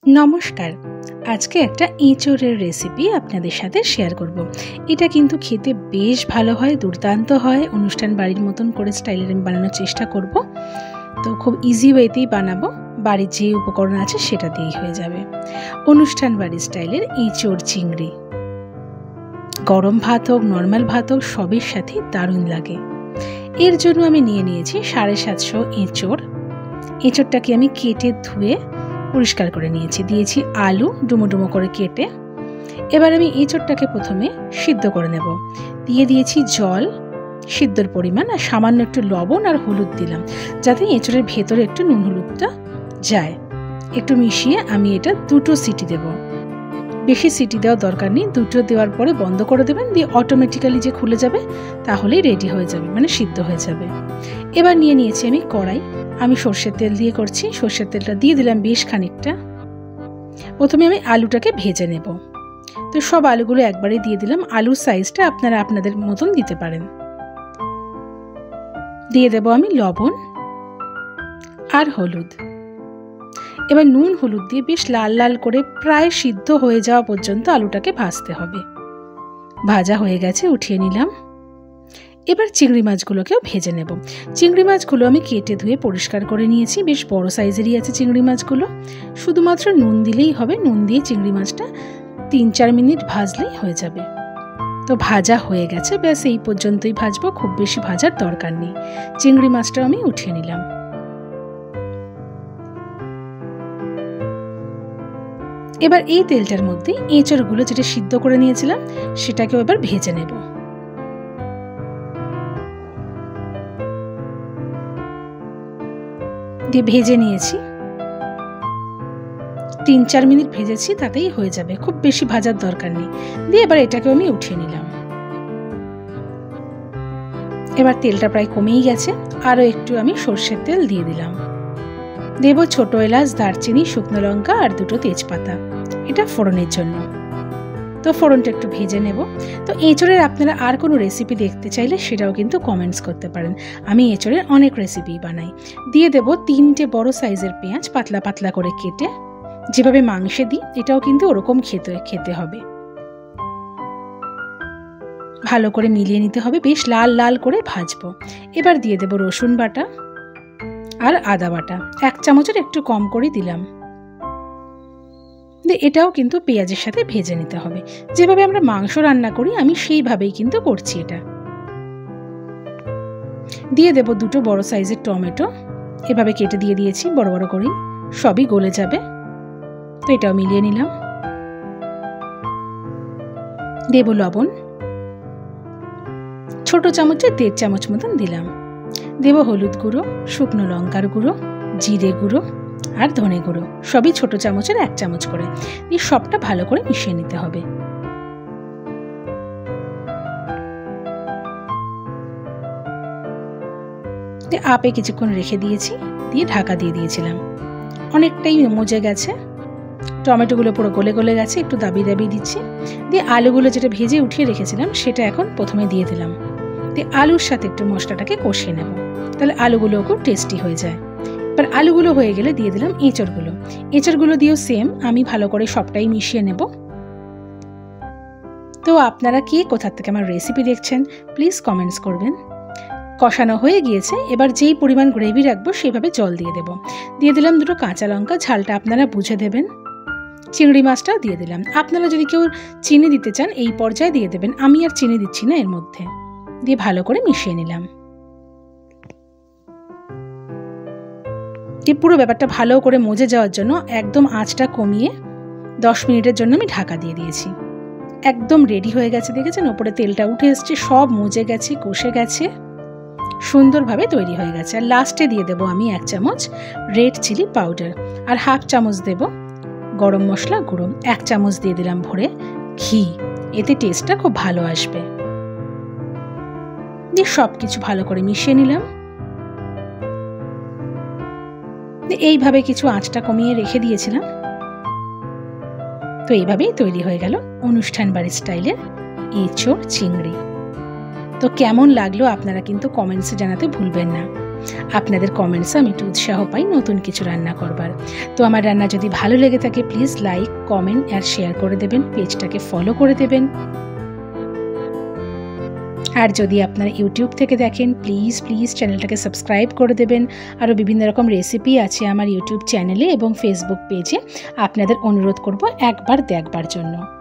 নমস্কার। আজকে একটা এঁচোড়ের রেসিপি আপনাদের সাথে শেয়ার করব। এটা কিন্তু খেতে বেশ ভালো হয়, দুর্দান্ত হয়। অনুষ্ঠান বাড়ির মতন করে স্টাইলের আমি বানানোর চেষ্টা করব। তো খুব ইজি ওয়েতেই বানাবো, বাড়ির যে উপকরণ আছে সেটা দিয়েই হয়ে যাবে। অনুষ্ঠান বাড়ির স্টাইলের এঁচোড় চিংড়ি গরম ভাত হোক, নর্মাল ভাত হোক, সবের সাথে দারুণ লাগে। এর জন্য আমি নিয়ে নিয়েছি 750 এঁচোড়। এঁচোড়টাকে আমি কেটে ধুয়ে পরিষ্কার করে নিয়েছি। দিয়েছি আলু ডুমো ডুমো করে কেটে। এবার আমি এঁচোড়টাকে প্রথমে সিদ্ধ করে নেব। দিয়ে দিয়েছি জল, সিদ্ধর পরিমাণ, আর সামান্য একটু লবণ আর হলুদ দিলাম, যাতে এঁচোড়ের ভেতরে একটু নুন হলুদটা যায়। একটু মিশিয়ে আমি এটা 2টো সিটি দেব। বেশি সিটি দেওয়ার দরকার নেই, 2টো দেওয়ার পরে বন্ধ করে দেবেন, দিয়ে অটোমেটিক্যালি যে খুলে যাবে তাহলেই রেডি হয়ে যাবে, মানে সিদ্ধ হয়ে যাবে। এবার নিয়ে নিয়েছি আমি কড়াই। আমি সর্ষের তেল দিয়ে করছি। সর্ষের তেলটা দিয়ে দিলাম বেশ খানিকটা। প্রথমে আমি আলুটাকে ভেজে নেব। তো সব আলুগুলো একবারে দিয়ে দিলাম। আলুর সাইজটা আপনারা আপনাদের মতন দিতে পারেন। দিয়ে দেব আমি লবণ আর হলুদ। এবার নুন হলুদ দিয়ে বেশ লাল লাল করে প্রায় সিদ্ধ হয়ে যাওয়া পর্যন্ত আলুটাকে ভাজতে হবে। ভাজা হয়ে গেছে, উঠিয়ে নিলাম। এবার চিংড়ি মাছগুলোকেও ভেজে নেব। চিংড়ি মাছগুলো আমি কেটে ধুয়ে পরিষ্কার করে নিয়েছি। বেশ বড় সাইজেরই আছে চিংড়ি মাছগুলো। শুধুমাত্র নুন দিলেই হবে। নুন দিয়ে চিংড়ি মাছটা 3-4 মিনিট ভাজলেই হয়ে যাবে। তো ভাজা হয়ে গেছে, ব্যাস এই পর্যন্তই ভাজবো, খুব বেশি ভাজার দরকার নেই। চিংড়ি মাছটাও আমি উঠিয়ে নিলাম। এবার এই তেলটার মধ্যে এঁচোড়গুলো যেটা সিদ্ধ করে নিয়েছিলাম সেটাকেও এবার ভেজে নেব। দিয়ে ভেজে নিয়েছি, 3-4 মিনিট ভেজেছি, তাতেই হয়ে যাবে, খুব বেশি ভাজার দরকার নেই। দিয়ে এবার এটাকেও আমি উঠিয়ে নিলাম। এবার তেলটা প্রায় কমেই গেছে, আরও একটু আমি সর্ষের তেল দিয়ে দিলাম। দেব ছোট এলাচ, দারচিনি, শুকনো লঙ্কা আর 2টো তেজপাতা, এটা ফোড়নের জন্য। তো ফোড়নটা একটু ভেজে নেব। তো এঁচোড়ের আপনারা আর কোনো রেসিপি দেখতে চাইলে সেটাও কিন্তু কমেন্টস করতে পারেন। আমি এঁচোড়ের অনেক রেসিপি বানাই। দিয়ে দেব 3টে বড় সাইজের পেঁয়াজ পাতলা পাতলা করে কেটে। যেভাবে মাংসে দিই এটাও কিন্তু ওরকম খেতে হবে। ভালো করে মিলিয়ে নিতে হবে, বেশ লাল লাল করে ভাজবো। এবার দিয়ে দেব রসুন বাটা আর আদা বাটা, 1 চামচের একটু কম করে দিলাম। এটাও কিন্তু পেঁয়াজের সাথে ভেজে নিতে হবে। যেভাবে আমরা মাংস রান্না করি আমি সেইভাবেই কিন্তু করছি এটা। দিয়ে দেব 2টো বড় সাইজের টমেটো, এভাবে কেটে দিয়ে দিয়েছি বড় বড় করে, সবই গলে যাবে। তো এটাও মিলিয়ে নিলাম। দেব লবণ, ছোট চামচে 1.5 চামচ মতন দিলাম। দেব হলুদ গুঁড়ো, শুকনো লঙ্কার গুঁড়ো, জিরে গুঁড়ো আর ধনে গুঁড়ো, সবই ছোট চামচের 1 চামচ করে। দিয়ে সবটা ভালো করে মিশিয়ে নিতে হবে। আপে কিছুক্ষণ রেখে দিয়েছি, দিয়ে ঢাকা দিয়ে দিয়েছিলাম। অনেকটাই মজে গেছে, টমেটোগুলো পুরো গলে গলে গেছে, একটু দাবিয়ে দাবিয়ে দিচ্ছি। দিয়ে আলুগুলো যেটা ভেজে উঠিয়ে রেখেছিলাম সেটা এখন প্রথমে দিয়ে দিলাম। দিয়ে আলুর সাথে একটু মশলাটাকে কষিয়ে নেব, তাহলে আলুগুলোও খুব টেস্টি হয়ে যায়। এবার আলুগুলো হয়ে গেলে দিয়ে দিলাম এঁচোড়গুলো। এঁচোড়গুলো দিয়েও সেম আমি ভালো করে সবটাই মিশিয়ে নেব। তো আপনারা কে কোথা থেকে আমার রেসিপি দেখছেন প্লিজ কমেন্টস করবেন। কষানো হয়ে গিয়েছে, এবার যেই পরিমাণ গ্রেভি রাখবো সেইভাবে জল দিয়ে দেব। দিয়ে দিলাম 2টো কাঁচা লঙ্কা, ঝালটা আপনারা বুঝে দেবেন। চিংড়ি মাছটাও দিয়ে দিলাম। আপনারা যদি কেউ চিনি দিতে চান এই পর্যায়ে দিয়ে দেবেন, আমি আর চিনি দিচ্ছি না এর মধ্যে। দিয়ে ভালো করে মিশিয়ে নিলাম। দিয়ে পুরো ব্যাপারটা ভালো করে মজে যাওয়ার জন্য একদম আঁচটা কমিয়ে 10 মিনিটের জন্য আমি ঢাকা দিয়ে দিয়েছি। একদম রেডি হয়ে গেছে, দেখেছেন ওপরে তেলটা উঠে এসছে, সব মজে গেছে, কষে গেছে, সুন্দরভাবে তৈরি হয়ে গেছে। আর লাস্টে দিয়ে দেবো আমি 1 চামচ রেড চিলি পাউডার আর 1/2 চামচ দেব গরম মশলা গুঁড়ো, 1 চামচ দিয়ে দিলাম ভরে ঘি, এতে টেস্টটা খুব ভালো আসবে। দিয়ে সব কিছু ভালো করে মিশিয়ে নিলাম। এইভাবে কিছু আঁচটা কমিয়ে রেখে দিয়েছিলাম। তো এইভাবেই তৈরি হয়ে গেল অনুষ্ঠান বাড়ির স্টাইলের এঁচোড় চিংড়ি। তো কেমন লাগলো আপনারা কিন্তু কমেন্টসে জানাতে ভুলবেন না। আপনাদের কমেন্টসে আমি একটু উৎসাহ পাই নতুন কিছু রান্না করবার। তো আমার রান্না যদি ভালো লেগে থাকে প্লিজ লাইক, কমেন্ট আর শেয়ার করে দেবেন, পেজটাকে ফলো করে দেবেন। আর যদি আপনারা ইউটিউব থেকে দেখেন প্লিজ চ্যানেলটাকে সাবস্ক্রাইব করে দেবেন। আরও বিভিন্ন রকম রেসিপি আছে আমার ইউটিউব চ্যানেলে এবং ফেসবুক পেজে, আপনাদের অনুরোধ করব একবার দেখবার জন্য।